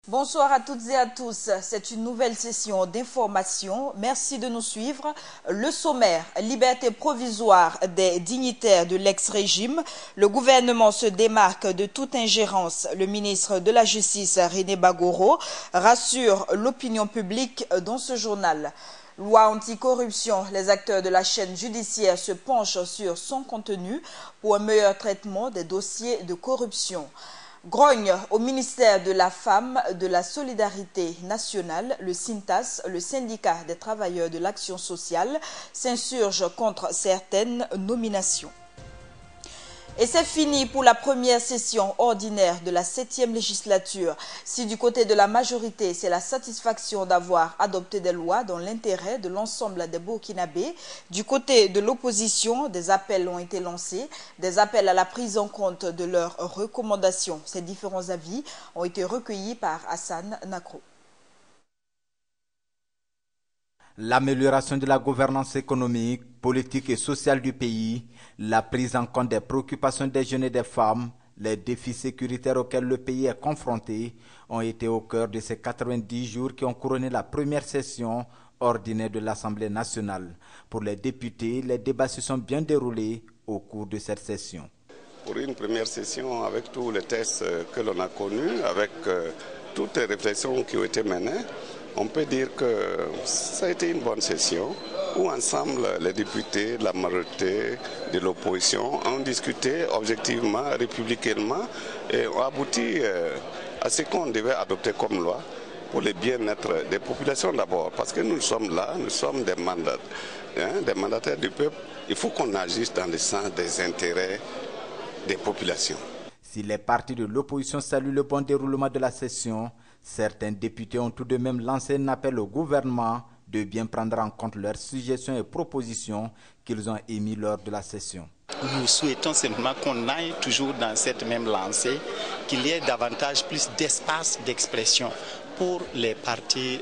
Bonsoir à toutes et à tous. C'est une nouvelle session d'information. Merci de nous suivre. Le sommaire, liberté provisoire des dignitaires de l'ex-régime. Le gouvernement se démarque de toute ingérence. Le ministre de la Justice, René Bagoro, rassure l'opinion publique dans ce journal. Loi anticorruption, les acteurs de la chaîne judiciaire se penchent sur son contenu pour un meilleur traitement des dossiers de corruption. Grogne au ministère de la Femme, de la Solidarité nationale, le SYNTAS, le syndicat des travailleurs de l'action sociale, s'insurge contre certaines nominations. Et c'est fini pour la première session ordinaire de la 7e législature. Si du côté de la majorité, c'est la satisfaction d'avoir adopté des lois dans l'intérêt de l'ensemble des Burkinabés, du côté de l'opposition, des appels ont été lancés, des appels à la prise en compte de leurs recommandations. Ces différents avis ont été recueillis par Hassan Nakro. L'amélioration de la gouvernance économique, politique et sociale du pays, la prise en compte des préoccupations des jeunes et des femmes, les défis sécuritaires auxquels le pays est confronté ont été au cœur de ces 90 jours qui ont couronné la première session ordinaire de l'Assemblée nationale. Pour les députés, les débats se sont bien déroulés au cours de cette session. Pour une première session, avec tous les tests que l'on a connus, avec toutes les réflexions qui ont été menées, on peut dire que ça a été une bonne session où ensemble les députés de la majorité de l'opposition ont discuté objectivement, républicainement et ont abouti à ce qu'on devait adopter comme loi pour le bien-être des populations d'abord. Parce que nous sommes là, nous sommes des mandataires du peuple. Il faut qu'on agisse dans le sens des intérêts des populations. Si les partis de l'opposition saluent le bon déroulement de la session, certains députés ont tout de même lancé un appel au gouvernement de bien prendre en compte leurs suggestions et propositions qu'ils ont émises lors de la session. Nous souhaitons simplement qu'on aille toujours dans cette même lancée, qu'il y ait plus d'espace d'expression pour les partis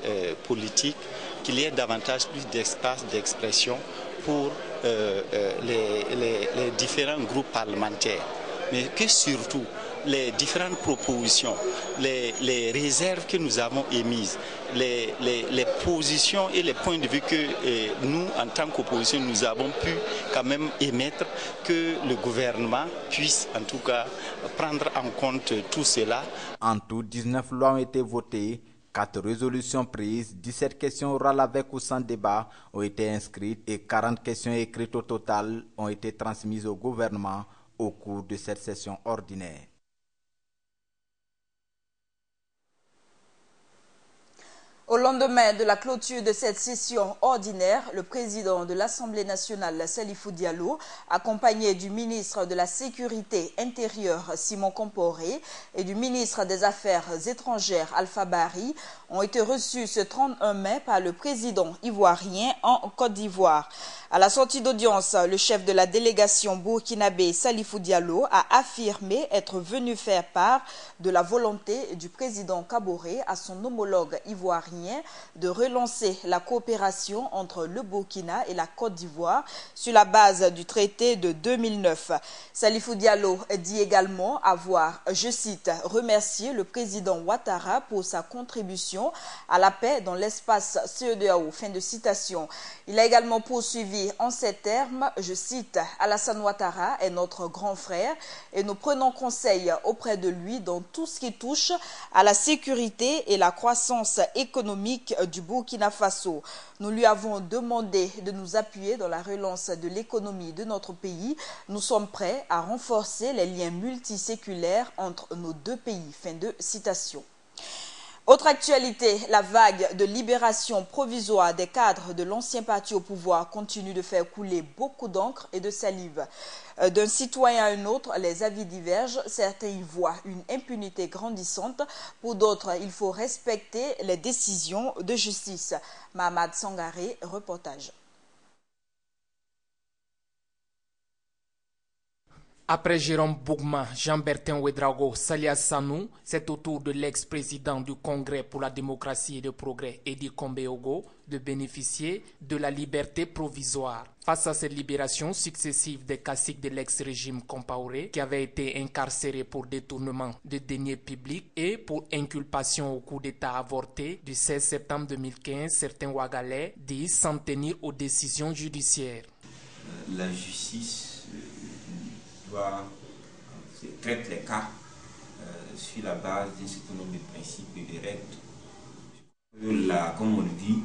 politiques, qu'il y ait plus d'espace d'expression pour les différents groupes parlementaires, mais que surtout les différentes propositions, les réserves que nous avons émises, les positions et les points de vue que nous, en tant qu'opposition, nous avons pu quand même émettre, que le gouvernement puisse en tout cas prendre en compte tout cela. En tout, 19 lois ont été votées, 4 résolutions prises, 17 questions orales avec ou sans débat ont été inscrites et 40 questions écrites au total ont été transmises au gouvernement au cours de cette session ordinaire. Au lendemain de la clôture de cette session ordinaire, le président de l'Assemblée nationale, Salifou Diallo, accompagné du ministre de la Sécurité intérieure, Simon Comporé, et du ministre des Affaires étrangères, Alpha Bari, ont été reçus ce 31 mai par le président ivoirien en Côte d'Ivoire. À la sortie d'audience, le chef de la délégation burkinabé, Salifou Diallo, a affirmé être venu faire part de la volonté du président Kaboré à son homologue ivoirien de relancer la coopération entre le Burkina et la Côte d'Ivoire sur la base du traité de 2009. Salifou Diallo dit également avoir, je cite, remercié le président Ouattara pour sa contribution à la paix dans l'espace CEDEAO. Fin de citation. Il a également poursuivi en ces termes, je cite, Alassane Ouattara est notre grand frère et nous prenons conseil auprès de lui dans tout ce qui touche à la sécurité et la croissance économique du Burkina Faso. Nous lui avons demandé de nous appuyer dans la relance de l'économie de notre pays. Nous sommes prêts à renforcer les liens multiséculaires entre nos deux pays. Fin de citation. Autre actualité, la vague de libération provisoire des cadres de l'ancien parti au pouvoir continue de faire couler beaucoup d'encre et de salive. D'un citoyen à un autre, les avis divergent. Certains y voient une impunité grandissante. Pour d'autres, il faut respecter les décisions de justice. Mahamad Sangaré, reportage. Après Jérôme Bougma, Jean-Bertin Ouédraogo, Salia Sanou, c'est au tour de l'ex-président du Congrès pour la démocratie et le progrès, Edi Kombeogo, de bénéficier de la liberté provisoire. Face à cette libération successive des caciques de l'ex-régime Compaoré, qui avaient été incarcérés pour détournement de deniers publics et pour inculpation au coup d'État avorté du 16 septembre 2015, certains Ouagalais disent s'en tenir aux décisions judiciaires. La justice traite les cas sur la base d'un certain nombre de principes et de règles. Comme on le dit,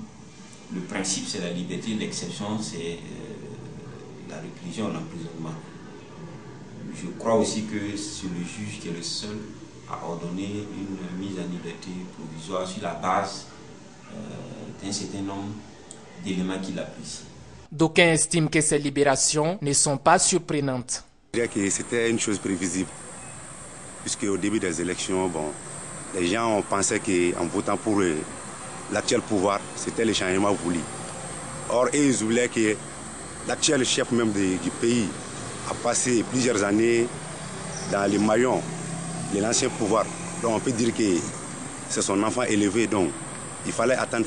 le principe c'est la liberté, l'exception c'est la réclusion, l'emprisonnement. Je crois aussi que c'est le juge qui est le seul à ordonner une mise en liberté provisoire sur la base d'un certain nombre d'éléments qu'il apprécie. D'aucuns estiment que ces libérations ne sont pas surprenantes. Je dirais que c'était une chose prévisible, puisque au début des élections, les gens ont pensé qu'en votant pour l'actuel pouvoir, c'était le changement voulu. Or, ils voulaient que l'actuel chef même du pays a passé plusieurs années dans les maillons de l'ancien pouvoir. Donc on peut dire que c'est son enfant élevé, donc il fallait attendre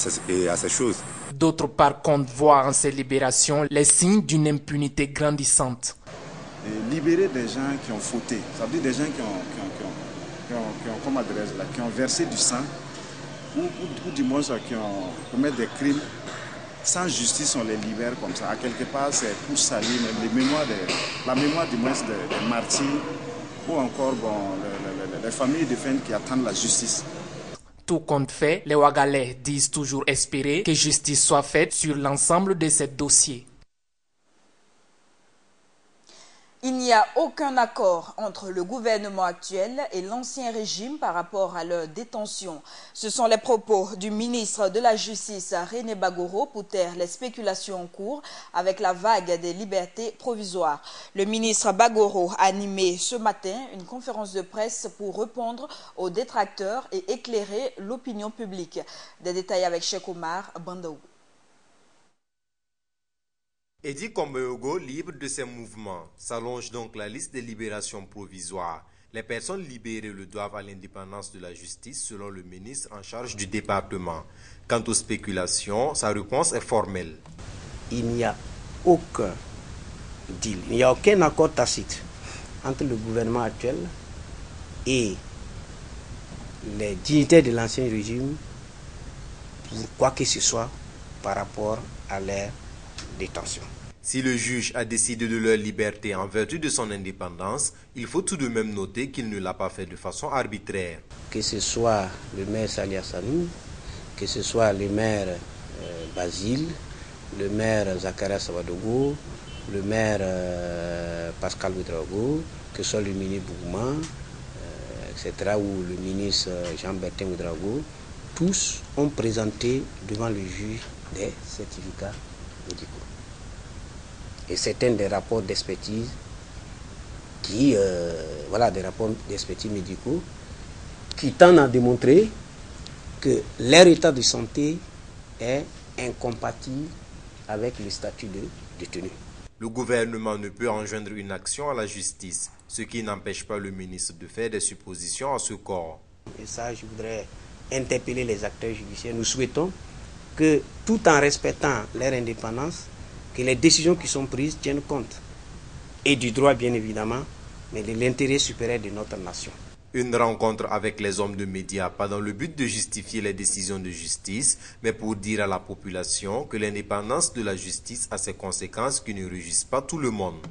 à ces choses. D'autres par contre voient en ces libérations les signes d'une impunité grandissante. Et libérer des gens qui ont fauté, ça veut dire des gens qui ont versé du sang ou du moins qui ont commis des crimes. Sans justice, on les libère comme ça. À quelque part, c'est pour salir la mémoire du moins des martyrs ou encore les familles de femmes qui attendent la justice. Tout compte fait, les Ouagalais disent toujours espérer que justice soit faite sur l'ensemble de ces dossiers. Il n'y a aucun accord entre le gouvernement actuel et l'ancien régime par rapport à leur détention. Ce sont les propos du ministre de la Justice, René Bagoro, pour taire les spéculations en cours avec la vague des libertés provisoires. Le ministre Bagoro a animé ce matin une conférence de presse pour répondre aux détracteurs et éclairer l'opinion publique. Des détails avec Cheikh Omar Bandaou. Edi Kombeogo, libre de ses mouvements, s'allonge donc la liste des libérations provisoires. Les personnes libérées le doivent à l'indépendance de la justice selon le ministre en charge du département. Quant aux spéculations, sa réponse est formelle. Il n'y a aucun deal, il n'y a aucun accord tacite entre le gouvernement actuel et les dignitaires de l'ancien régime pour quoi que ce soit par rapport à leur détention. Si le juge a décidé de leur liberté en vertu de son indépendance, il faut tout de même noter qu'il ne l'a pas fait de façon arbitraire. Que ce soit le maire Salia Sanou, que ce soit le maire Basile, le maire Zakaria Sabadogo, le maire Pascal Ouédraogo, que ce soit le ministre Bougma, etc., ou le ministre Jean-Bertin Ouédraogo, tous ont présenté devant le juge des certificats médicaux. Et certains des rapports d'expertise des rapports d'expertise médicaux qui tendent à démontrer que leur état de santé est incompatible avec le statut de détenu. Le gouvernement ne peut enjoindre une action à la justice, ce qui n'empêche pas le ministre de faire des suppositions à ce corps. Et ça, je voudrais interpeller les acteurs judiciaires. Nous souhaitons que, tout en respectant leur indépendance, que les décisions qui sont prises tiennent compte, et du droit bien évidemment, mais de l'intérêt supérieur de notre nation. Une rencontre avec les hommes de médias, pas dans le but de justifier les décisions de justice, mais pour dire à la population que l'indépendance de la justice a ses conséquences qui ne réjouissent pas tout le monde.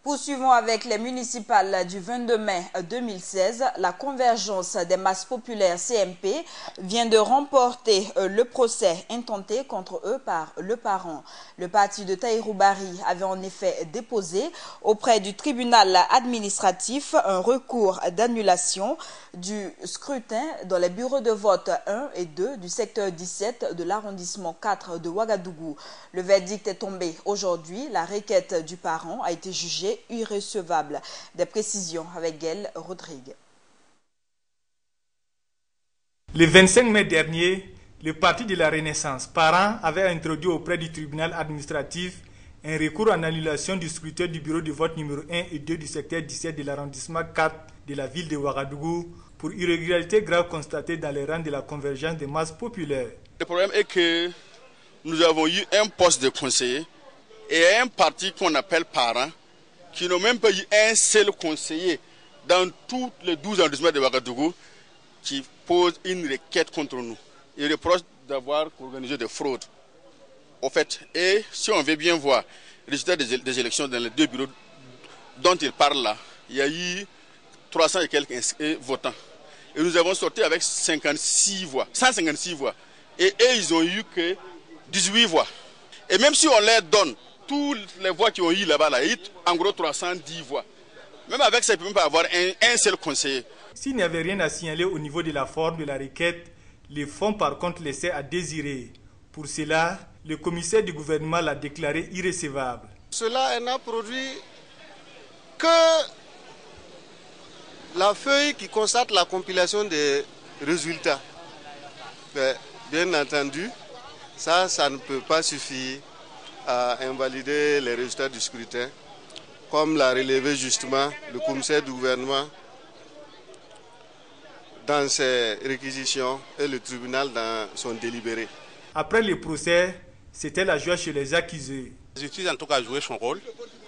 Poursuivons avec les municipales du 22 mai 2016. La convergence des masses populaires CMP vient de remporter le procès intenté contre eux par le parent. Le parti de Tahirou Barry avait en effet déposé auprès du tribunal administratif un recours d'annulation du scrutin dans les bureaux de vote 1 et 2 du secteur 17 de l'arrondissement 4 de Ouagadougou. Le verdict est tombé aujourd'hui. La requête du parent a été jugée irrecevable. Des précisions avec Gaël Rodrigue. Le 25 mai dernier, le parti de la Renaissance, parent, avait introduit auprès du tribunal administratif Un recours en annulation du scrutin du bureau de vote numéro 1 et 2 du secteur 17 de l'arrondissement 4 de la ville de Ouagadougou pour irrégularité grave constatée dans les rangs de la convergence des masses populaires. Le problème est que nous avons eu un poste de conseiller et un parti qu'on appelle parents qui n'ont même pas eu un seul conseiller dans tous les 12 arrondissements de Ouagadougou qui pose une requête contre nous. Il reproche d'avoir organisé des fraudes. Au fait, et si on veut bien voir les résultats des élections dans les deux bureaux dont il parle là, il y a eu 300 et quelques votants. Et nous avons sorti avec 156 voix. Et eux, ils ont eu que 18 voix. Et même si on leur donne toutes les voix qu'ils ont eu là-bas, là, en gros 310 voix. Même avec ça, ils ne peuvent même pas avoir un seul conseiller. S'il n'y avait rien à signaler au niveau de la forme de la requête, les fonds par contre laissaient à désirer. Pour cela, le commissaire du gouvernement l'a déclaré irrecevable. Cela n'a produit que la feuille qui constate la compilation des résultats. Mais, bien entendu, ça ne peut pas suffire à invalider les résultats du scrutin, comme l'a relevé justement le commissaire du gouvernement dans ses réquisitions et le tribunal dans son délibéré. Après le procès, c'était la joie chez les accusés. La justice en tout cas a joué son rôle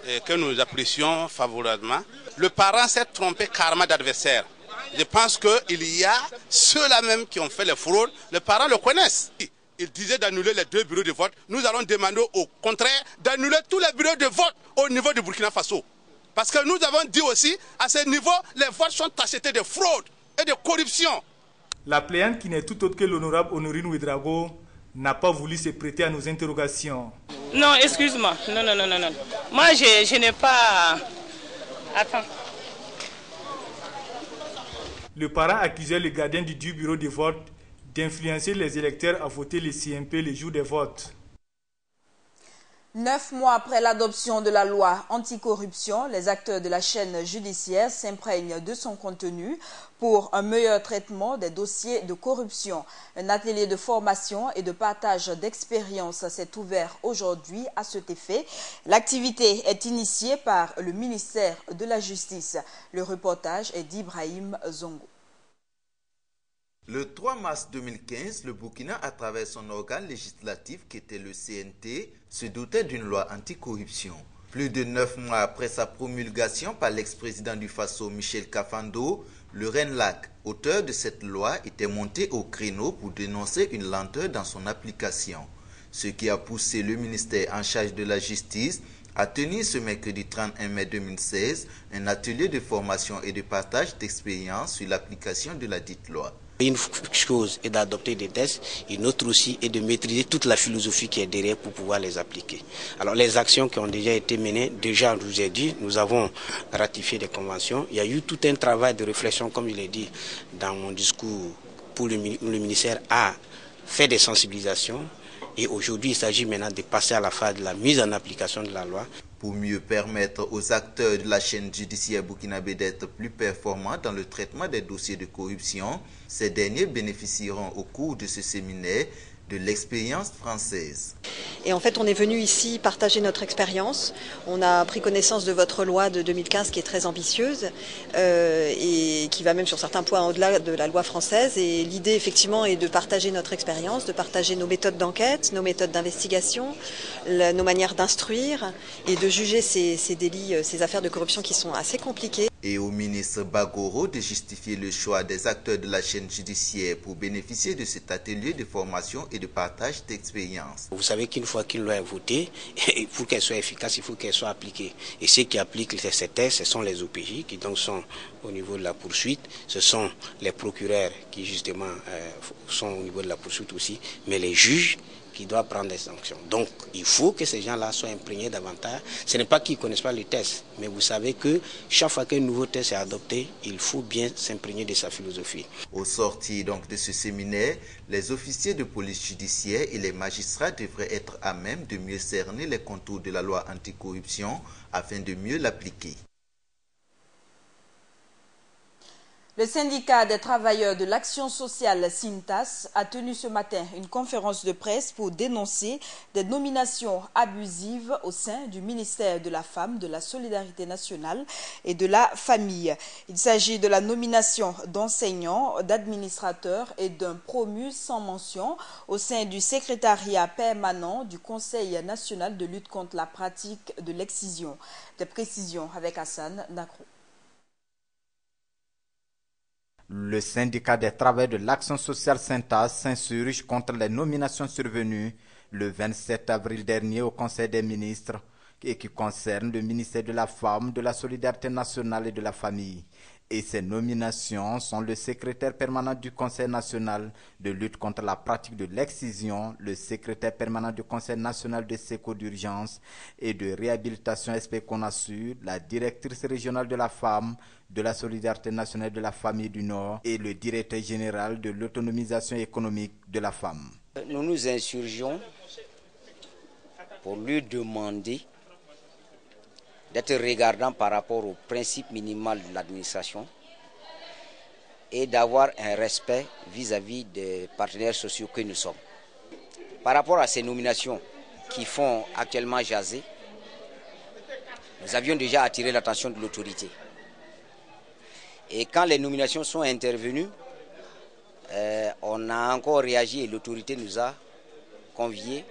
et que nous apprécions favorablement. Le parent s'est trompé carrément d'adversaire. Je pense qu'il y a ceux-là même qui ont fait les fraudes, les parents le connaissent. Il disait d'annuler les deux bureaux de vote. Nous allons demander au contraire d'annuler tous les bureaux de vote au niveau du Burkina Faso. Parce que nous avons dit aussi, à ce niveau, les votes sont tachetés de fraude et de corruption. La plaignante, qui n'est tout autre que l'honorable Honorine Ouedraogo, n'a pas voulu se prêter à nos interrogations. Non, excuse-moi. Non. Moi, je n'ai pas... Attends. Le parent accusait le gardien du bureau de vote d'influencer les électeurs à voter les CMP le jour des votes. 9 mois après l'adoption de la loi anticorruption, les acteurs de la chaîne judiciaire s'imprègnent de son contenu pour un meilleur traitement des dossiers de corruption. Un atelier de formation et de partage d'expériences s'est ouvert aujourd'hui à cet effet. L'activité est initiée par le ministère de la Justice. Le reportage est d'Ibrahim Zongo. Le 3 mars 2015, le Burkina, à travers son organe législatif qui était le CNT, se dotait d'une loi anticorruption. Plus de 9 mois après sa promulgation par l'ex-président du Faso, Michel Kafando, le RENLAC, auteur de cette loi, était monté au créneau pour dénoncer une lenteur dans son application. Ce qui a poussé le ministère en charge de la justice à tenir ce mercredi 31 mai 2016 un atelier de formation et de partage d'expérience sur l'application de la dite loi. Une chose est d'adopter des tests, une autre aussi est de maîtriser toute la philosophie qui est derrière pour pouvoir les appliquer. Alors les actions qui ont déjà été menées, déjà je vous ai dit, nous avons ratifié des conventions. Il y a eu tout un travail de réflexion, comme je l'ai dit dans mon discours, pour le ministère a fait des sensibilisations. Et aujourd'hui, il s'agit maintenant de passer à la phase de la mise en application de la loi. Pour mieux permettre aux acteurs de la chaîne judiciaire burkinabé d'être plus performants dans le traitement des dossiers de corruption, ces derniers bénéficieront au cours de ce séminaire de l'expérience française. Et en fait, on est venu ici partager notre expérience. On a pris connaissance de votre loi de 2015 qui est très ambitieuse et qui va même sur certains points au-delà de la loi française. Et l'idée, effectivement, est de partager notre expérience, de partager nos méthodes d'enquête, nos méthodes d'investigation, nos manières d'instruire et de juger ces délits, ces affaires de corruption qui sont assez compliquées. Et au ministre Bagoro de justifier le choix des acteurs de la chaîne judiciaire pour bénéficier de cet atelier de formation et de partage d'expérience. Vous savez qu'une fois qu'une loi est votée, pour qu'elle soit efficace, il faut qu'elle soit appliquée. Et ceux qui appliquent ces tests, ce sont les OPJ qui donc sont au niveau de la poursuite, ce sont les procureurs qui justement sont au niveau de la poursuite aussi, mais les juges qui doivent prendre des sanctions. Donc, il faut que ces gens-là soient imprégnés davantage. Ce n'est pas qu'ils ne connaissent pas les tests, mais vous savez que chaque fois qu'un nouveau test est adopté, il faut bien s'imprégner de sa philosophie. Au sortir donc de ce séminaire, les officiers de police judiciaire et les magistrats devraient être à même de mieux cerner les contours de la loi anticorruption afin de mieux l'appliquer. Le Le syndicat des travailleurs de l'action sociale SYNTAS a tenu ce matin une conférence de presse pour dénoncer des nominations abusives au sein du ministère de la Femme, de la Solidarité nationale et de la Famille. Il s'agit de la nomination d'enseignants, d'administrateurs et d'un promu sans mention au sein du secrétariat permanent du Conseil national de lutte contre la pratique de l'excision. Des précisions avec Hassan Nakro. Le syndicat des travailleurs de l'action sociale SYNTAS s'insurge contre les nominations survenues le 27 avril dernier au Conseil des ministres et qui concernent le ministère de la Femme, de la Solidarité nationale et de la Famille. Et ces nominations sont le secrétaire permanent du Conseil national de lutte contre la pratique de l'excision, le secrétaire permanent du Conseil national de secours d'urgence et de réhabilitation SPCONASUR, la directrice régionale de la femme, de la Solidarité nationale de la Famille du Nord et le directeur général de l'autonomisation économique de la femme. Nous nous insurgeons pour lui demander d'être regardant par rapport au principe minimal de l'administration et d'avoir un respect vis-à-vis des partenaires sociaux que nous sommes. Par rapport à ces nominations qui font actuellement jaser, nous avions déjà attiré l'attention de l'autorité. Et quand les nominations sont intervenues, on a encore réagi et l'autorité nous a conviés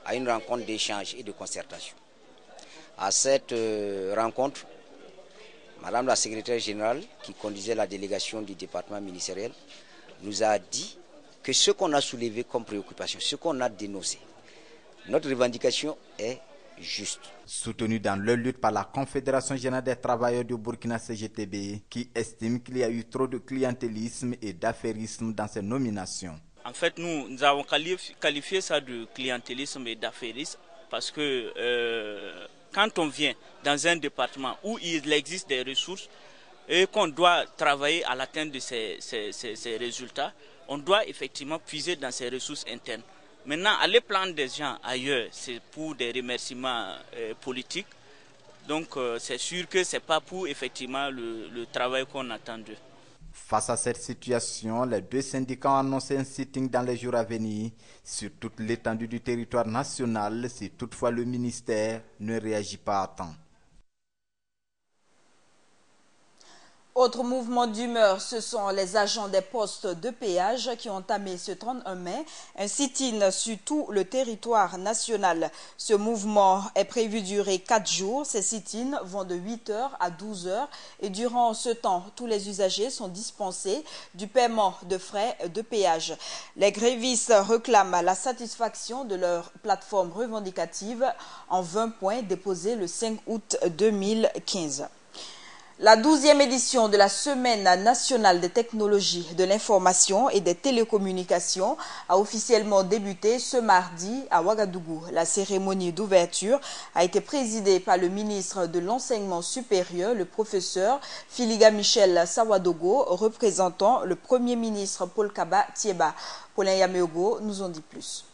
à une rencontre d'échange et de concertation. À cette rencontre, Madame la secrétaire générale, qui conduisait la délégation du département ministériel, nous a dit que ce qu'on a soulevé comme préoccupation, ce qu'on a dénoncé, notre revendication est juste. Soutenu dans leur lutte par la Confédération générale des travailleurs du Burkina CGTB, qui estime qu'il y a eu trop de clientélisme et d'affairisme dans ces nominations. En fait, nous avons qualifié ça de clientélisme et d'affairisme parce que quand on vient dans un département où il existe des ressources et qu'on doit travailler à l'atteinte de ces résultats, on doit effectivement puiser dans ces ressources internes. Maintenant, aller prendre des gens ailleurs, c'est pour des remerciements politiques. Donc, c'est sûr que ce n'est pas pour effectivement le travail qu'on attend d'eux. Face à cette situation, les deux syndicats ont annoncé un sitting dans les jours à venir sur toute l'étendue du territoire national si toutefois le ministère ne réagit pas à temps. Autre mouvement d'humeur, ce sont les agents des postes de péage qui ont entamé ce 31 mai un sit-in sur tout le territoire national. Ce mouvement est prévu durer 4 jours. Ces sit-ins vont de 8h à 12h et durant ce temps, tous les usagers sont dispensés du paiement de frais de péage. Les grévistes réclament la satisfaction de leur plateforme revendicative en 20 points déposés le 5 août 2015. La 12e édition de la Semaine nationale des technologies de l'information et des télécommunications a officiellement débuté ce mardi à Ouagadougou. La cérémonie d'ouverture a été présidée par le ministre de l'Enseignement supérieur, le professeur Filiga Michel Sawadogo, représentant le Premier ministre Paul Kaba Thieba. Paulin Yameogo nous en dit plus.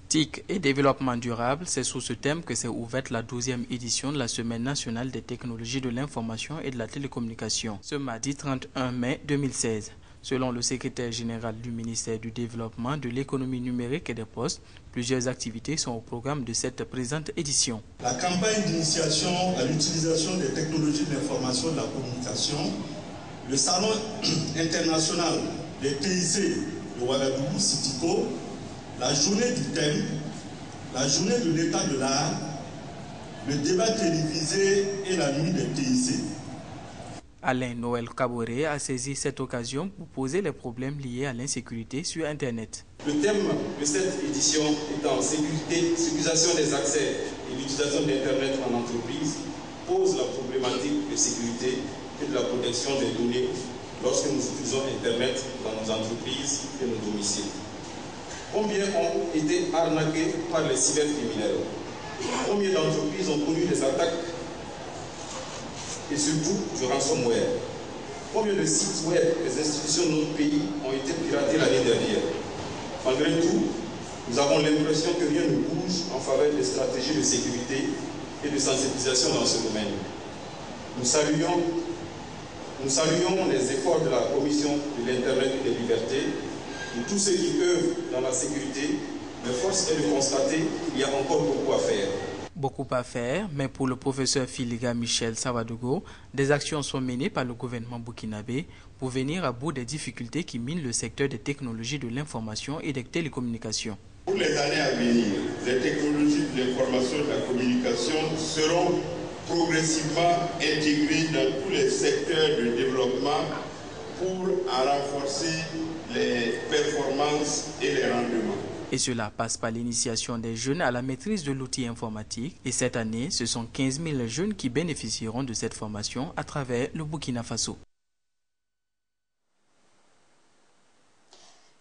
TIC et développement durable, c'est sous ce thème que s'est ouverte la 12e édition de la Semaine nationale des technologies de l'information et de la télécommunication, ce mardi 31 mai 2016. Selon le secrétaire général du ministère du Développement, de l'économie numérique et des postes, plusieurs activités sont au programme de cette présente édition. La campagne d'initiation à l'utilisation des technologies de l'information et de la communication, le salon international des TIC de Ouagadougou, Citico, la journée du thème, la journée de l'état de l'art, le débat télévisé et la nuit des TIC. Alain Noël Kaboré a saisi cette occasion pour poser les problèmes liés à l'insécurité sur Internet. Le thème de cette édition étant sécurité, sécurisation des accès et l'utilisation d'Internet en entreprise, pose la problématique de sécurité et de la protection des données lorsque nous utilisons Internet dans nos entreprises et nos domiciles. Combien ont été arnaqués par les cybercriminels? Combien d'entreprises ont connu des attaques et surtout du ransomware? Combien de sites web des institutions de notre pays ont été piratés l'année dernière? Malgré tout, nous avons l'impression que rien ne bouge en faveur des stratégies de sécurité et de sensibilisation dans ce domaine. Nous saluons Nous saluons les efforts de la Commission de l'Internet et des libertés, de tous ceux qui œuvrent dans la sécurité, mais force est de constater qu'il y a encore beaucoup à faire. Beaucoup à faire, mais pour le professeur Filiga Michel Savadogo, des actions sont menées par le gouvernement burkinabé pour venir à bout des difficultés qui minent le secteur des technologies de l'information et des télécommunications. Pour les années à venir, les technologies de l'information et de la communication seront progressivement intégrées dans tous les secteurs de développement pour en renforcer les performances et les rendements. Et cela passe par l'initiation des jeunes à la maîtrise de l'outil informatique. Et cette année, ce sont 15 000 jeunes qui bénéficieront de cette formation à travers le Burkina Faso.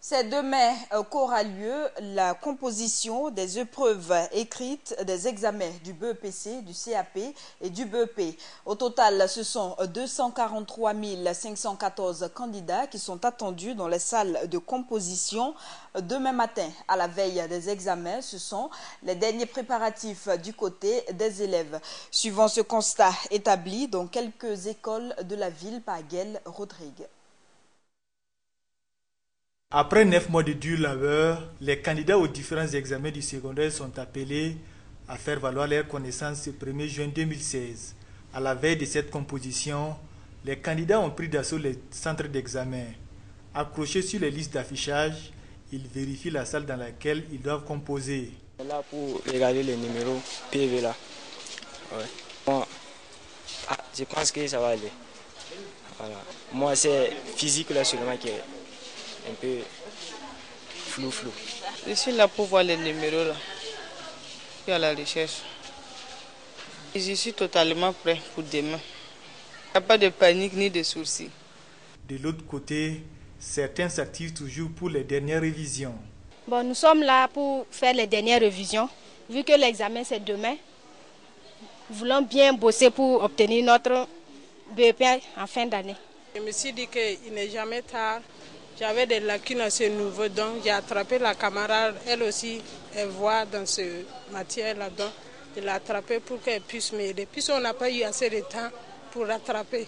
C'est demain qu'aura lieu la composition des épreuves écrites des examens du BEPC, du CAP et du BEP. Au total, ce sont 243 514 candidats qui sont attendus dans les salles de composition demain matin. À la veille des examens, ce sont les derniers préparatifs du côté des élèves. Suivant ce constat établi dans quelques écoles de la ville par Gaël Rodrigue. Après 9 mois de dur labeur, les candidats aux différents examens du secondaire sont appelés à faire valoir leurs connaissances le 1er juin 2016. À la veille de cette composition, les candidats ont pris d'assaut les centres d'examen. Accrochés sur les listes d'affichage, ils vérifient la salle dans laquelle ils doivent composer. Là pour regarder les numéros PV là. Ouais. Bon, je pense que ça va aller. Voilà. Moi c'est physique là seulement qui est un peu flou. Je suis là pour voir les numéros là, puis à la recherche. Et je suis totalement prêt pour demain. Il n'y a pas de panique ni de soucis. De l'autre côté, certains s'activent toujours pour les dernières révisions. Bon, nous sommes là pour faire les dernières révisions. Vu que l'examen c'est demain, nous voulons bien bosser pour obtenir notre BEP en fin d'année. Je me suis dit qu'il n'est jamais tard. J'avais des lacunes à ce niveau, donc j'ai attrapé la camarade, elle aussi, elle voit dans ce matière-là, donc je l'ai attrapée pour qu'elle puisse m'aider. Puisqu'on n'a pas eu assez de temps pour rattraper.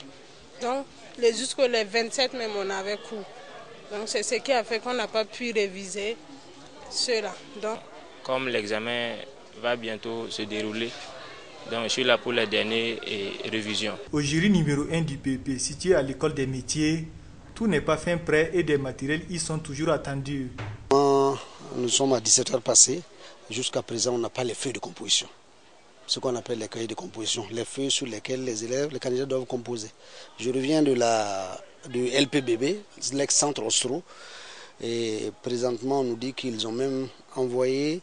Donc, jusqu'au 27 même, on avait cours. Donc, c'est ce qui a fait qu'on n'a pas pu réviser cela. Donc, comme l'examen va bientôt se dérouler, donc je suis là pour les dernières révisions. Au jury numéro 1 du BEP, situé à l'école des métiers, tout n'est pas fin prêt et des matériels y sont toujours attendus. Nous sommes à 17h passées. Jusqu'à présent, on n'a pas les feuilles de composition. Ce qu'on appelle les cahiers de composition. Les feuilles sur lesquelles les élèves, les candidats doivent composer. Je reviens de LPBB, l'ex-centre Ostro. Et présentement, on nous dit qu'ils ont même envoyé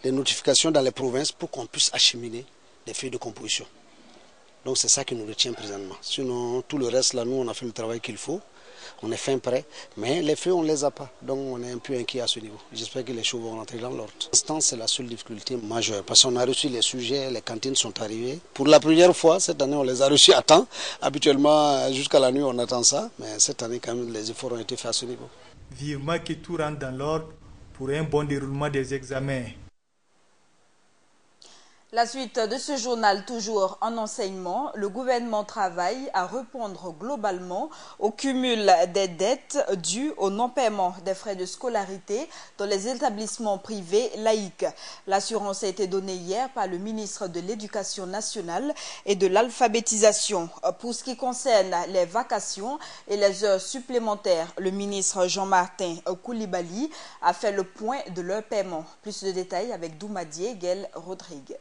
des notifications dans les provinces pour qu'on puisse acheminer des feuilles de composition. Donc c'est ça qui nous retient présentement. Sinon, tout le reste, là, nous, on a fait le travail qu'il faut. On est fin prêt, mais les feux, on ne les a pas. Donc on est un peu inquiet à ce niveau. J'espère que les choses vont rentrer dans l'ordre. Pour l'instant, c'est la seule difficulté majeure. Parce qu'on a reçu les sujets, les cantines sont arrivées. Pour la première fois, cette année, on les a reçus à temps. Habituellement, jusqu'à la nuit, on attend ça. Mais cette année, quand même, les efforts ont été faits à ce niveau. Vivement que tout rentre dans l'ordre pour un bon déroulement des examens. La suite de ce journal, toujours en enseignement, le gouvernement travaille à répondre globalement au cumul des dettes dues au non-paiement des frais de scolarité dans les établissements privés laïques. L'assurance a été donnée hier par le ministre de l'Éducation nationale et de l'alphabétisation. Pour ce qui concerne les vacations et les heures supplémentaires, le ministre Jean-Martin Koulibaly a fait le point de leur paiement. Plus de détails avec Doumadié Gaël Rodrigue.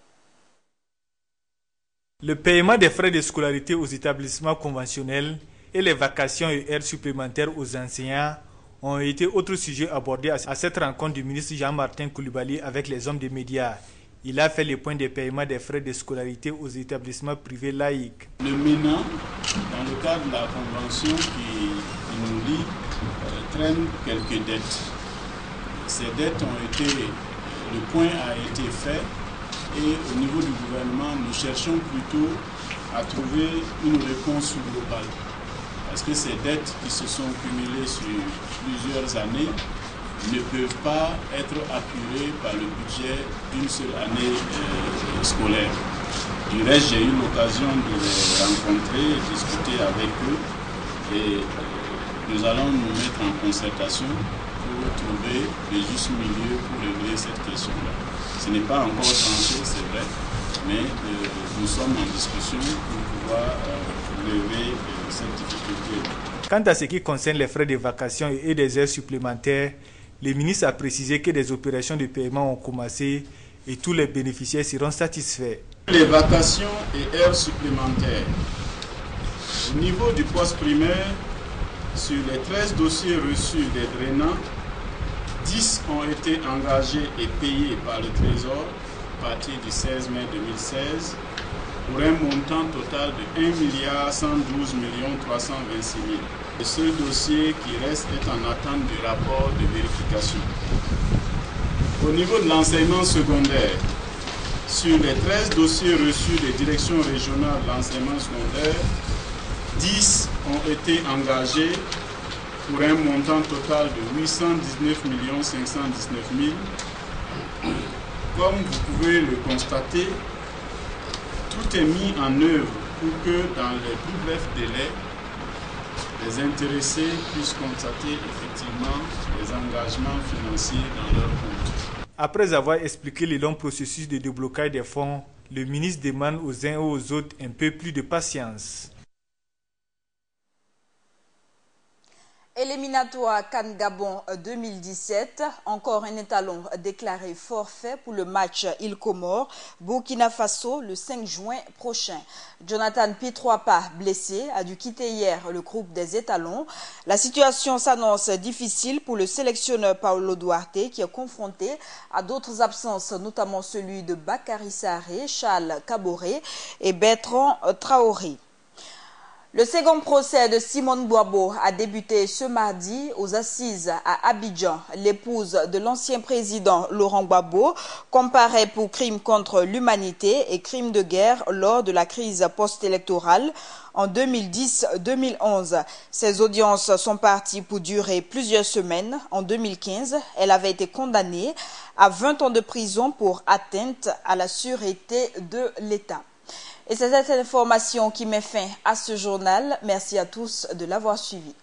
Le paiement des frais de scolarité aux établissements conventionnels et les vacations et heures supplémentaires aux enseignants ont été autres sujets abordés à cette rencontre du ministre Jean-Martin Koulibaly avec les hommes des médias. Il a fait le point des paiements des frais de scolarité aux établissements privés laïques. Le MENA, dans le cadre de la convention qui nous lie, traîne quelques dettes. Ces dettes ont été, le point a été fait. Et au niveau du gouvernement, nous cherchons plutôt à trouver une réponse globale. Parce que ces dettes qui se sont cumulées sur plusieurs années ne peuvent pas être apurées par le budget d'une seule année scolaire. Du reste, j'ai eu l'occasion de les rencontrer et discuter avec eux. et nous allons nous mettre en concertation pour trouver le juste milieu pour régler cette question-là. Ce n'est pas encore tranché, c'est vrai, mais nous sommes en discussion pour pouvoir relever cette difficulté. Quant à ce qui concerne les frais de vacation et des heures supplémentaires, le ministre a précisé que des opérations de paiement ont commencé et tous les bénéficiaires seront satisfaits. Les vacations et heures supplémentaires. Au niveau du poste primaire, sur les 13 dossiers reçus des drainants, 10 ont été engagés et payés par le Trésor à partir du 16 mai 2016 pour un montant total de 1 112 326 000. Le seul dossier qui reste est en attente du rapport de vérification. Au niveau de l'enseignement secondaire, sur les 13 dossiers reçus des directions régionales de l'enseignement secondaire, 10 ont été engagés pour un montant total de 819 519 000. Comme vous pouvez le constater, tout est mis en œuvre pour que dans les plus brefs délais, les intéressés puissent constater effectivement les engagements financiers dans leur compte. Après avoir expliqué le long processus de déblocage des fonds, le ministre demande aux uns et aux autres un peu plus de patience. Éliminatoire CAN Gabon 2017, encore un étalon déclaré forfait pour le match Île Comores, Burkina Faso le 5 juin prochain. Jonathan Pitroapa, blessé, a dû quitter hier le groupe des étalons. La situation s'annonce difficile pour le sélectionneur Paulo Duarte qui est confronté à d'autres absences, notamment celui de Bakary Sarré, Charles Kaboré et Bertrand Traoré. Le second procès de Simone Boabo a débuté ce mardi aux assises à Abidjan. L'épouse de l'ancien président Laurent Gbagbo comparaît pour crimes contre l'humanité et crimes de guerre lors de la crise post-électorale en 2010-2011. Ces audiences sont parties pour durer plusieurs semaines. En 2015, elle avait été condamnée à 20 ans de prison pour atteinte à la sûreté de l'État. Et c'est cette information qui met fin à ce journal. Merci à tous de l'avoir suivi.